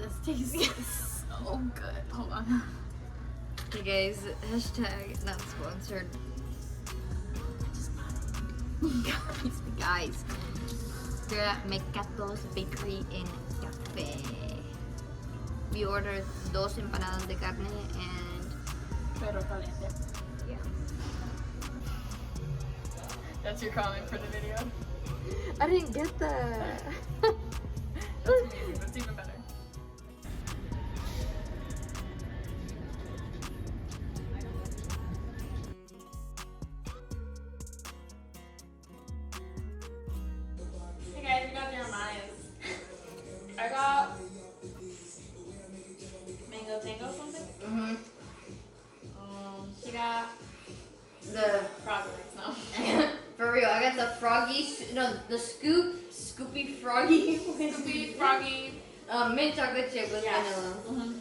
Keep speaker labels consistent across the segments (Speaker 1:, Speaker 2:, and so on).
Speaker 1: This tastes so good. Hold on.
Speaker 2: Hey guys, hashtag not sponsored. Guys, we're at Mecato's Bakery in Cafe. We ordered 2 empanadas de carne and
Speaker 1: Pero caliente.
Speaker 2: yeah.
Speaker 1: That's your comment for the video.
Speaker 2: I didn't get that.
Speaker 1: That's amazing. That's even better. Hey guys, we got the Ramayas. I got mango tango something. She got
Speaker 2: The
Speaker 1: frog legs now.
Speaker 2: for real, I got the the Scoopy Froggy
Speaker 1: Scoopy, froggy.
Speaker 2: mint chocolate chip with
Speaker 1: Yeah.
Speaker 2: vanilla.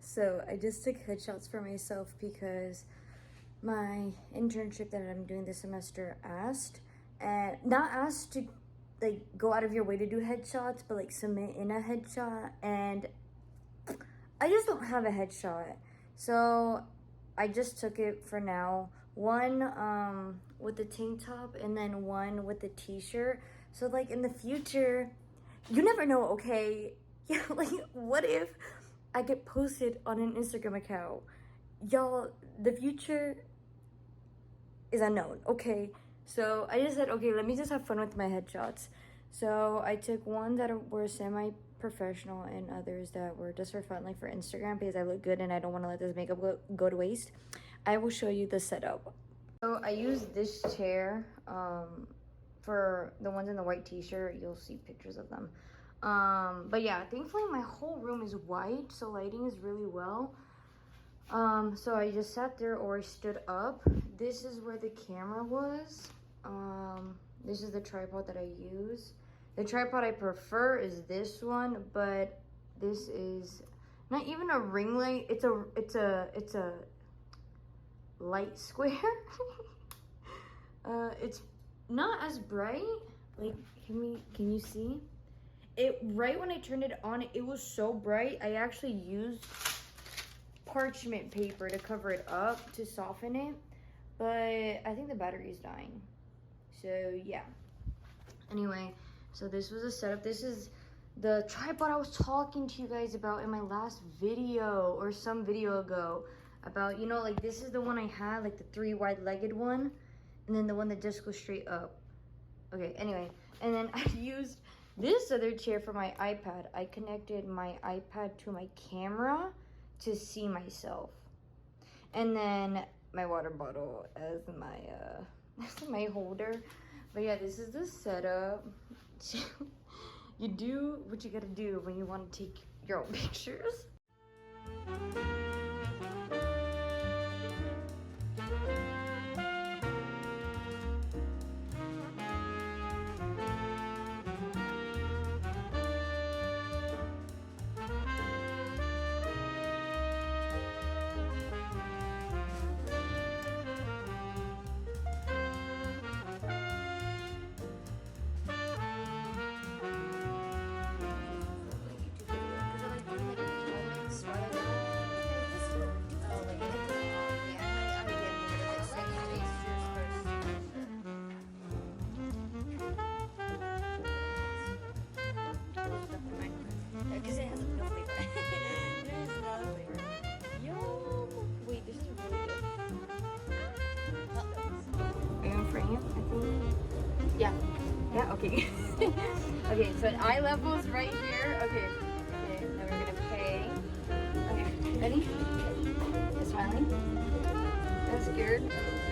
Speaker 2: So I just took headshots for myself because my internship that I'm doing this semester not asked to like go out of your way to do headshots, but like submit in a headshot, and I just don't have a headshot. So I just took it for now. One with the tank top and then one with the t-shirt. So like in the future, you never know, okay? Yeah, like what if I get posted on an Instagram account? Y'all, the future is unknown, okay? So I just said, okay, let me just have fun with my headshots. So I took one that were semi-professional and others that were just for fun, like for Instagram, because I look good and I don't want to let this makeup go to waste. I will show you the setup. So I used this chair for the ones in the white t-shirt. You'll see pictures of them. But yeah, thankfully my whole room is white, so lighting is really well. So I just sat there or I stood up. This is where the camera was. This is the tripod that I use. The tripod I prefer is this one, but this is not even a ring light. It's a light square. It's not as bright. Like, can you see? It right when I turned it on, it was so bright. I actually used parchment paper to cover it up to soften it, but I think the battery is dying. So yeah. Anyway, so this was a setup. This is the tripod I was talking to you guys about in my last video or some video ago about, you know, like this is the one I had, like the 3 wide-legged one, and then the one that just goes straight up. Okay, anyway, and then I used this other chair for my iPad. I connected my iPad to my camera to see myself, and then my water bottle as my my holder. But yeah, this is the setup. You do what you gotta do when you want to take your own pictures. Because it has no flavor. There's no flavor. Yum! Wait, this is really good. Are you in frame? I think. Yeah. Yeah, okay. Okay, so eye level is right here. Okay. Okay, now we're gonna pay. Okay, ready? You're smiling? I'm scared.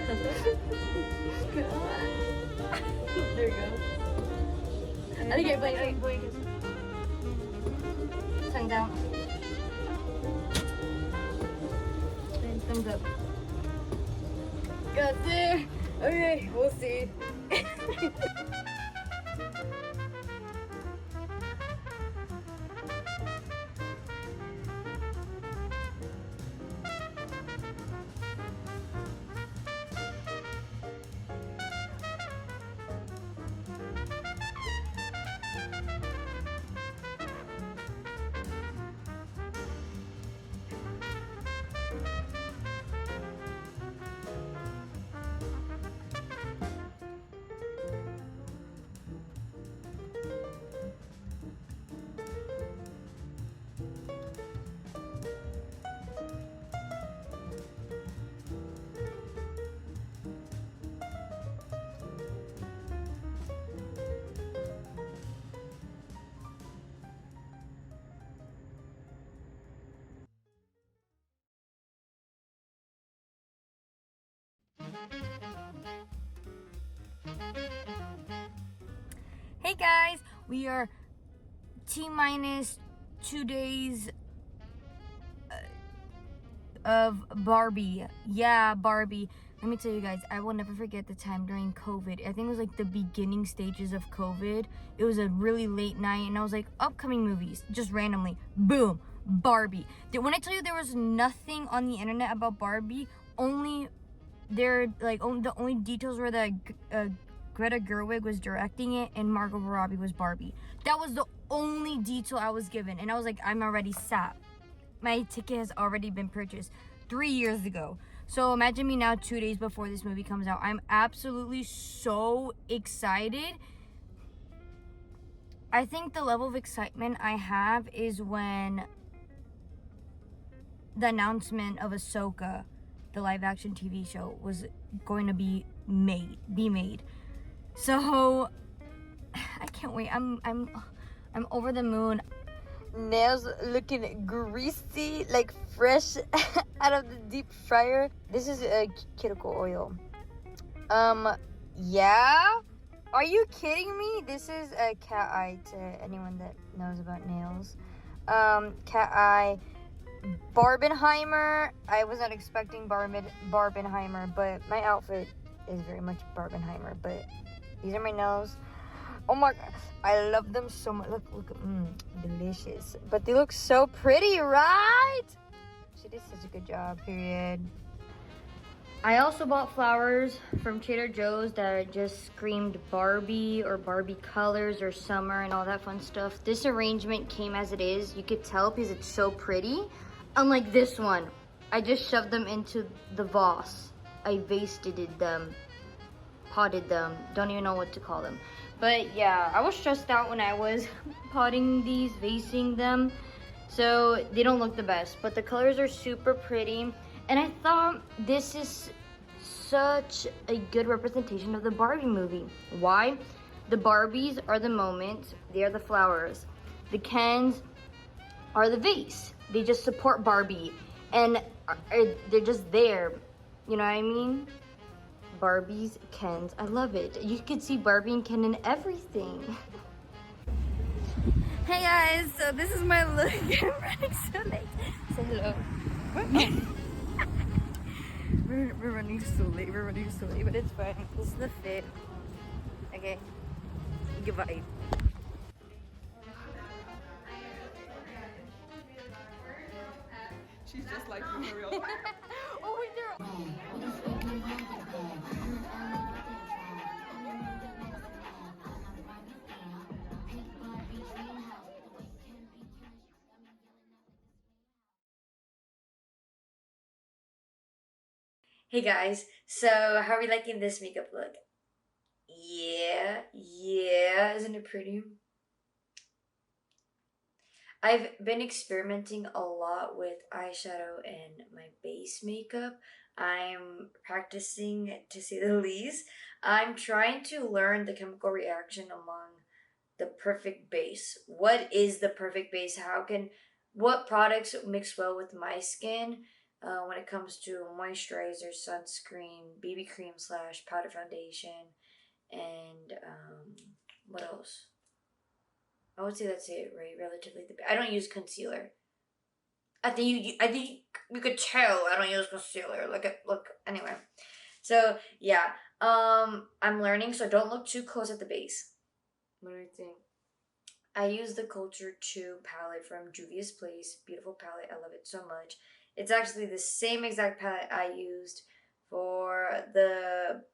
Speaker 2: Come on. There you go. Okay, wait. Tongue down. And thumbs up. Got there. Okay, we'll see. Hey guys, we are T-minus 2 days of Barbie. Yeah, Barbie. Let me tell you guys, I will never forget the time during COVID. I think it was like the beginning stages of COVID. It was a really late night and I was like, upcoming movies, just randomly. Boom, Barbie. When I tell you there was nothing on the internet about Barbie, only the only details were that Greta Gerwig was directing it and Margot Robbie was Barbie. That was the only detail I was given, and I was like, I'm already sat. My ticket has already been purchased 3 years ago. So imagine me now 2 days before this movie comes out. I'm absolutely so excited. I think the level of excitement I have is when the announcement of Ahsoka, the live action TV show, was going to be made. So I can't wait. I'm over the moon. Nails looking greasy, like fresh out of the deep fryer. This is a cuticle oil. Yeah. Are you kidding me? This is a cat eye to anyone that knows about nails. Cat eye. Barbenheimer. I was not expecting Barbenheimer, but my outfit is very much Barbenheimer. But these are my nails. Oh my god, I love them so much. Look, delicious. But they look so pretty, right? She did such a good job, period. I also bought flowers from Trader Joe's that just screamed Barbie or Barbie colors or summer and all that fun stuff. This arrangement came as it is. You could tell because it's so pretty. Unlike this one, I just shoved them into the vase. I vasted them, potted them, don't even know what to call them. But yeah, I was stressed out when I was potting these, vasing them. So they don't look the best, but the colors are super pretty. And I thought this is such a good representation of the Barbie movie. Why? The Barbies are the moment, they are the flowers. The Kens are the vase. They just support Barbie and they're just there. You know what I mean? Barbies, Kens, I love it. You could see Barbie and Ken in everything. Hey guys, so this is my look. I'm running so late. Say hello. We're running so late, but it's fine. This is the fit. Okay, goodbye.
Speaker 3: She's just like you for real.
Speaker 2: Oh, wait, there. Hey guys, so how are we liking this makeup look? Yeah, isn't it pretty? I've been experimenting a lot with eyeshadow and my base makeup. I'm practicing to say the least. I'm trying to learn the chemical reaction among the perfect base. What is the perfect base? What products mix well with my skin when it comes to moisturizer, sunscreen, BB cream slash powder foundation, and what else? I would say that's it, right? Relatively, I don't use concealer. I think you could tell I don't use concealer. Look. Anyway, so yeah, I'm learning. So don't look too close at the base. What do you think? I use the Culture 2 palette from Juvia's Place. Beautiful palette. I love it so much. It's actually the same exact palette I used for the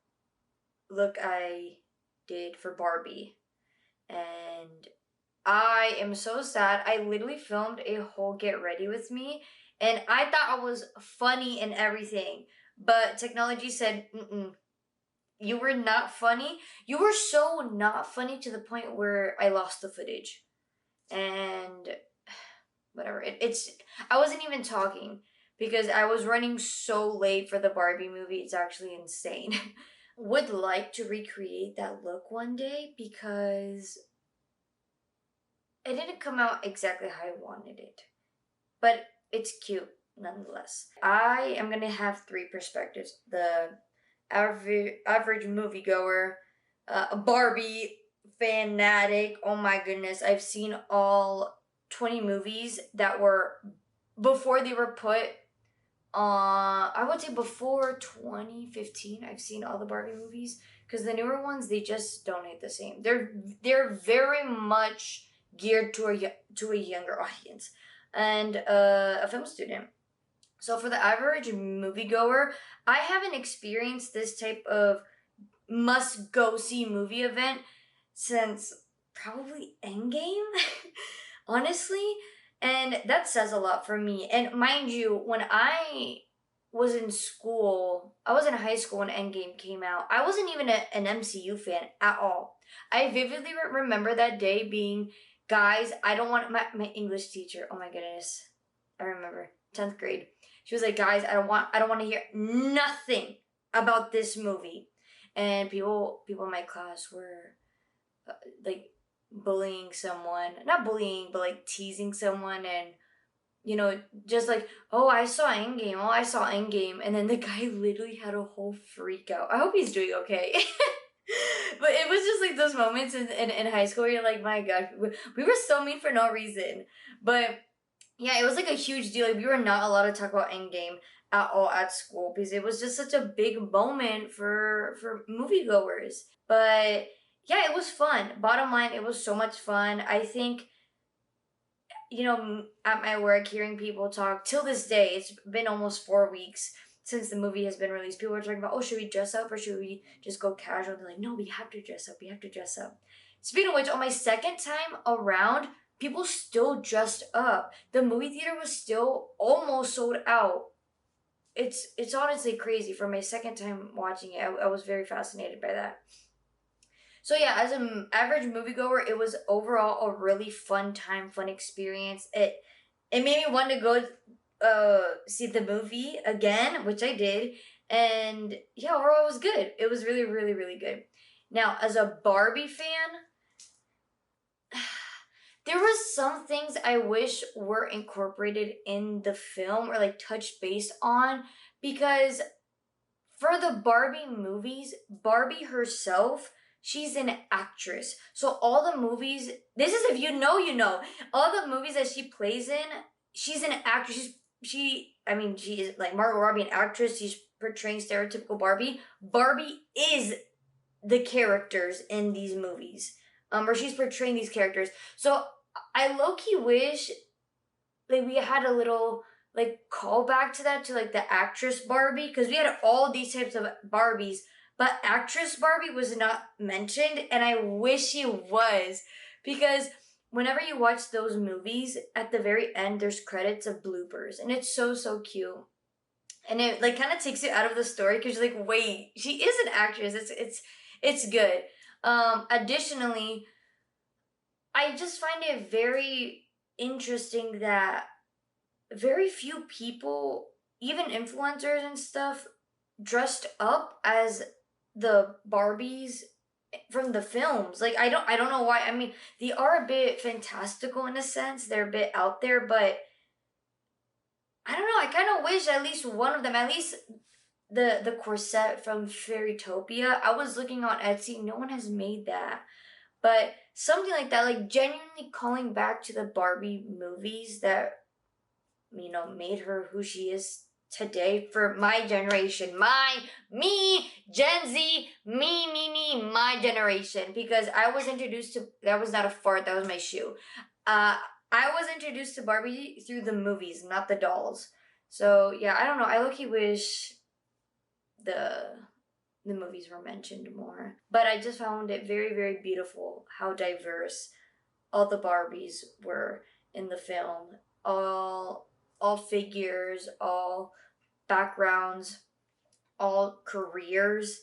Speaker 2: look I did for Barbie. And I am so sad. I literally filmed a whole get ready with me and I thought I was funny and everything. But technology said, mm-mm, you were not funny. You were so not funny to the point where I lost the footage. And whatever. It's I wasn't even talking because I was running so late for the Barbie movie. It's actually insane. Would like to recreate that look one day because it didn't come out exactly how I wanted it. But it's cute nonetheless. I am gonna have three perspectives. The average moviegoer, a Barbie fanatic. Oh my goodness, I've seen all 20 movies that were before they were put I would say before 2015. I've seen all the Barbie movies because the newer ones they just don't hit the same. They're very much geared to a younger audience and a film student. So for the average moviegoer, I haven't experienced this type of must go see movie event since probably Endgame, honestly. And that says a lot for me. And mind you, when I was in school, I was in high school when Endgame came out. I wasn't even an MCU fan at all. I vividly remember that day being, guys, I don't want my English teacher. Oh my goodness. I remember 10th grade. She was like, guys, I don't want to hear nothing about this movie. And people in my class were like bullying someone, not bullying, but like teasing someone, and just like, oh, I saw Endgame, oh, I saw Endgame, and then the guy literally had a whole freak out. I hope he's doing okay. But it was just like those moments in high school where you're like, my God, we were so mean for no reason. But yeah, it was like a huge deal. Like, we were not allowed to talk about Endgame at all at school because it was just such a big moment for moviegoers. But yeah, it was fun. Bottom line, it was so much fun. I think at my work, hearing people talk till this day, it's been almost 4 weeks since the movie has been released. People are talking about, oh, should we dress up or should we just go casual? They're like, no, we have to dress up. We have to dress up. Speaking of which, on my second time around, people still dressed up. The movie theater was still almost sold out. It's honestly crazy. For my second time watching it, I was very fascinated by that. So yeah, as an average moviegoer, it was overall a really fun time, fun experience. It made me want to go see the movie again, which I did, and yeah, overall it was good. It was really, really, really good. Now, as a Barbie fan, there was some things I wish were incorporated in the film or like touched base on, because for the Barbie movies, Barbie herself, she's an actress. So all the movies, this is if you know, you know. All the movies that she plays in, she's an actress. She is like Margot Robbie, an actress. She's portraying stereotypical Barbie. Barbie is the characters in these movies. Or she's portraying these characters. So I low-key wish like we had a little like callback to that, to like the actress Barbie, because we had all these types of Barbies, but actress Barbie was not mentioned, and I wish she was, because whenever you watch those movies, at the very end there's credits of bloopers, and it's so so cute. And it like kind of takes you out of the story because you're like, wait, she is an actress. It's good. Additionally, I just find it very interesting that very few people, even influencers and stuff, dressed up as the Barbies from the films. Like, I don't know why. I mean, they are a bit fantastical in a sense. They're a bit out there, but I don't know. I kind of wish at least one of them, at least the corset from Fairytopia. I was looking on Etsy. No one has made that. But something like that, like genuinely calling back to the Barbie movies that made her who she is today for my generation, me, Gen Z, my generation. Because I was introduced to, that was not a fart, that was my shoe. I was introduced to Barbie through the movies, not the dolls. So yeah, I don't know. I low-key wish the movies were mentioned more. But I just found it very, very beautiful how diverse all the Barbies were in the film. All figures, all backgrounds, all careers.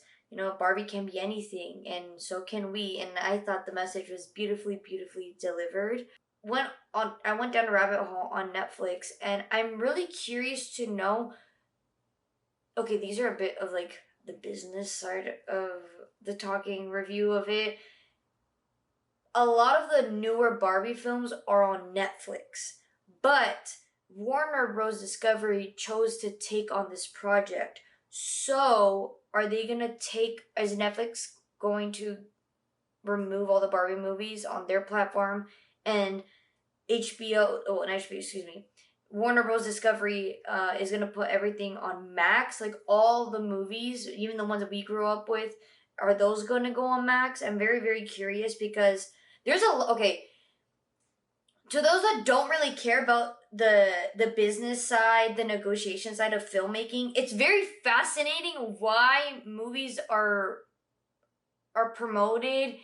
Speaker 2: Barbie can be anything, and so can we. And I thought the message was beautifully, beautifully delivered. I went down a rabbit hole on Netflix, and I'm really curious to know. Okay, these are a bit of like the business side of the talking review of it. A lot of the newer Barbie films are on Netflix, but Warner Bros. Discovery chose to take on this project. So are they gonna is Netflix going to remove all the Barbie movies on their platform, and HBO, oh, not HBO, excuse me, Warner Bros. Discovery is gonna put everything on Max, like all the movies, even the ones that we grew up with, are those gonna go on Max? I'm very, very curious because okay, to those that don't really care about the business side, the negotiation side of filmmaking, it's very fascinating why movies are promoted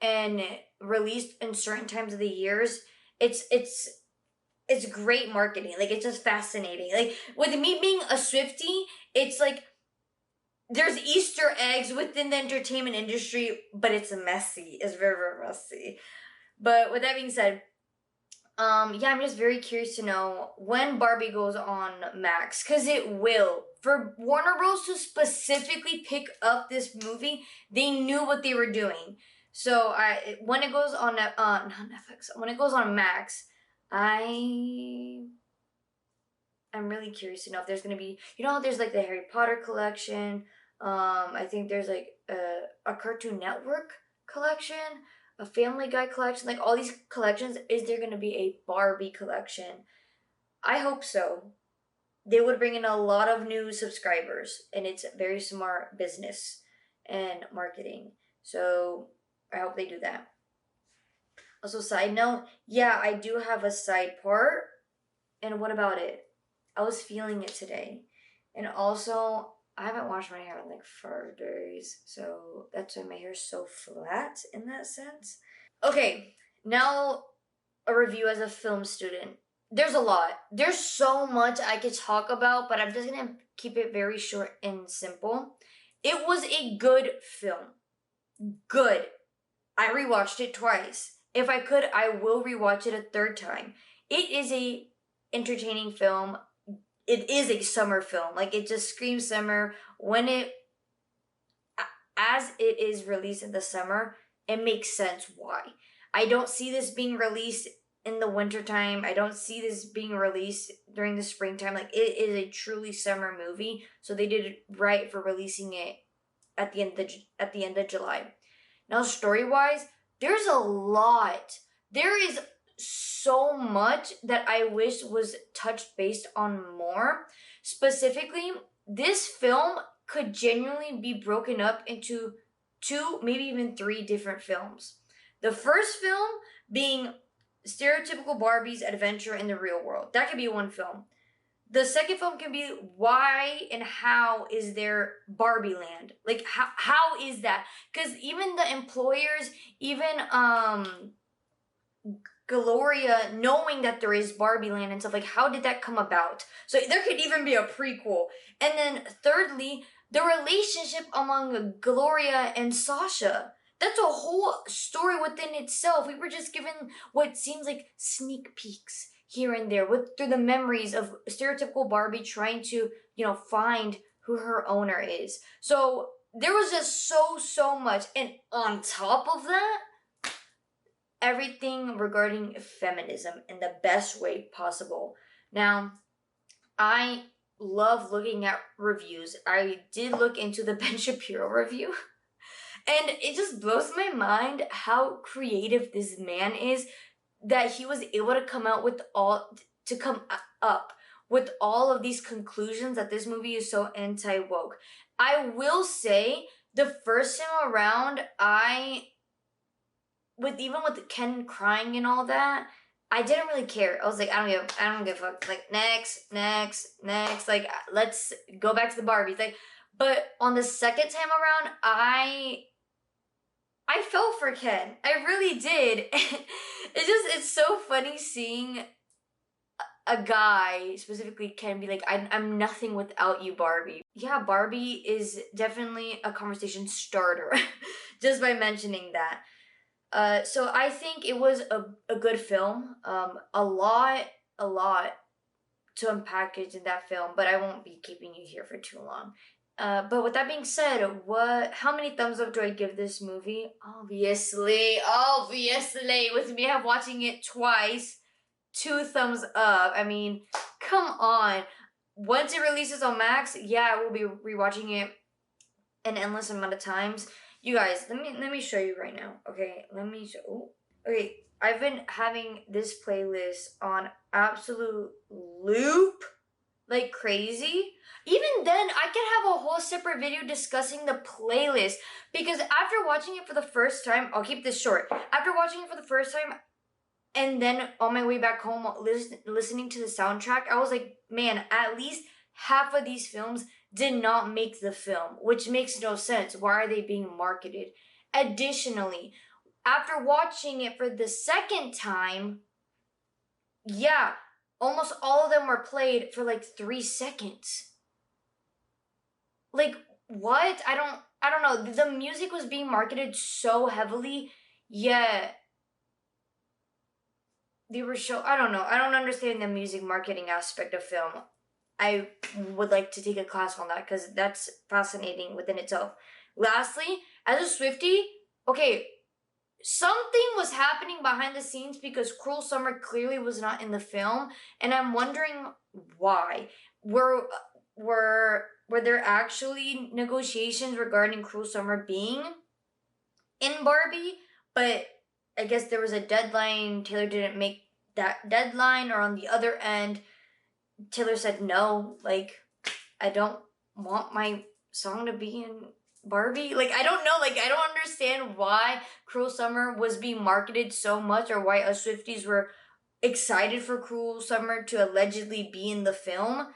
Speaker 2: and released in certain times of the years. It's great marketing. Like, it's just fascinating. Like, with me being a Swiftie, it's like there's Easter eggs within the entertainment industry, but it's messy. It's very, very messy. But with that being said, yeah, I'm just very curious to know when Barbie goes on Max, because it will. For Warner Bros. To specifically pick up this movie, they knew what they were doing. So when it goes on not Netflix, when it goes on Max, I'm really curious to know if there's gonna be, how there's like the Harry Potter collection. I think there's like a Cartoon Network collection, a Family Guy collection, like all these collections. Is there gonna be a Barbie collection? I hope so. They would bring in a lot of new subscribers, and it's very smart business and marketing. So I hope they do that. Also, side note, yeah, I do have a side part. And what about it? I was feeling it today. And also, I haven't washed my hair in like 4 days. So that's why my hair is so flat in that sense. Okay, now a review as a film student. There's a lot. There's so much I could talk about, but I'm just gonna keep it very short and simple. It was a good film. Good. I rewatched it twice. If I could, I will rewatch it a third time. It is a entertaining film. It is a summer film. Like, it just screams summer. As it is released in the summer, it makes sense why. I don't see this being released in the wintertime. I don't see this being released during the springtime. Like, it is a truly summer movie. So they did it right for releasing it at the end of July. Now, story-wise, there's a lot. There is so much that I wish was touched based on more. Specifically, this film could genuinely be broken up into 2, maybe even 3 different films. The first film being stereotypical Barbie's adventure in the real world. That could be one film. The second film can be why and how is there Barbie land? Like, how is that? Because even the employers, even Gloria knowing that there is Barbie land and stuff, like, how did that come about? So there could even be a prequel. And then thirdly, the relationship among Gloria and Sasha. That's a whole story within itself. We were just given what seems like sneak peeks here and there through the memories of stereotypical Barbie trying to, find who her owner is. So there was just so much. And on top of that, everything regarding feminism in the best way possible. Now, I love looking at reviews. I did look into the Ben Shapiro review. And it just blows my mind how creative this man is, that he was able to come up with all of these conclusions that this movie is so anti-woke. I will say, the first time around, even with Ken crying and all that, I didn't really care. I was like, I don't give a fuck. Like, next. Like, let's go back to the Barbies. Like, but on the second time around, I fell for Ken. I really did. It's so funny seeing a guy, specifically Ken, be like, I'm nothing without you, Barbie. Yeah, Barbie is definitely a conversation starter, just by mentioning that. So I think it was a good film. A lot to unpackage in that film, but I won't be keeping you here for too long. But with that being said, how many thumbs up do I give this movie? Obviously, with me watching it twice, 2 thumbs up. I mean, come on. Once it releases on Max, yeah, I will be rewatching it an endless amount of times. You guys, let me show you right now. Okay, okay, I've been having this playlist on absolute loop like crazy. Even then, I could have a whole separate video discussing the playlist because after watching it for the first time, I'll keep this short. After watching it for the first time and then on my way back home listening to the soundtrack, I was like, man, at least half of these films did not make the film, which makes no sense. Why are they being marketed? Additionally, after watching it for the second time, yeah, almost all of them were played for like 3 seconds. Like, what? I don't know. The music was being marketed so heavily, yet they were I don't know. I don't understand the music marketing aspect of film. I would like to take a class on that because that's fascinating within itself. Lastly, as a Swiftie, okay, something was happening behind the scenes because Cruel Summer clearly was not in the film, and I'm wondering why. Were there actually negotiations regarding Cruel Summer being in Barbie? But I guess there was a deadline. Taylor didn't make that deadline, or on the other end, Taylor said no. Like, I don't want my song to be in Barbie. Like, I don't know. Like, I don't understand why Cruel Summer was being marketed so much, or why us Swifties were excited for Cruel Summer to allegedly be in the film.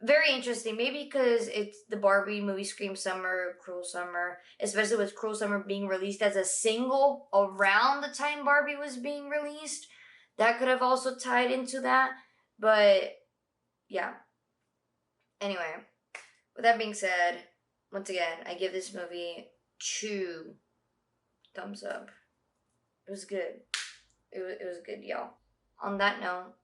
Speaker 2: Very interesting. Maybe because it's the Barbie movie Scream Summer, Cruel Summer, especially with Cruel Summer being released as a single around the time Barbie was being released. That could have also tied into that. But yeah. Anyway, with that being said, once again, I give this movie 2 thumbs up. It was good. It was good, y'all. On that note,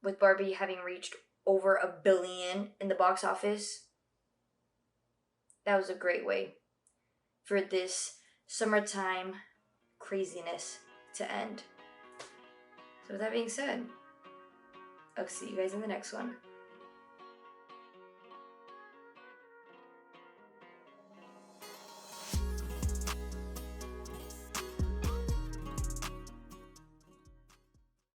Speaker 2: with Barbie having reached over $1 billion in the box office, that was a great way for this summertime craziness to end. So with that being said, I'll see you guys in the next one.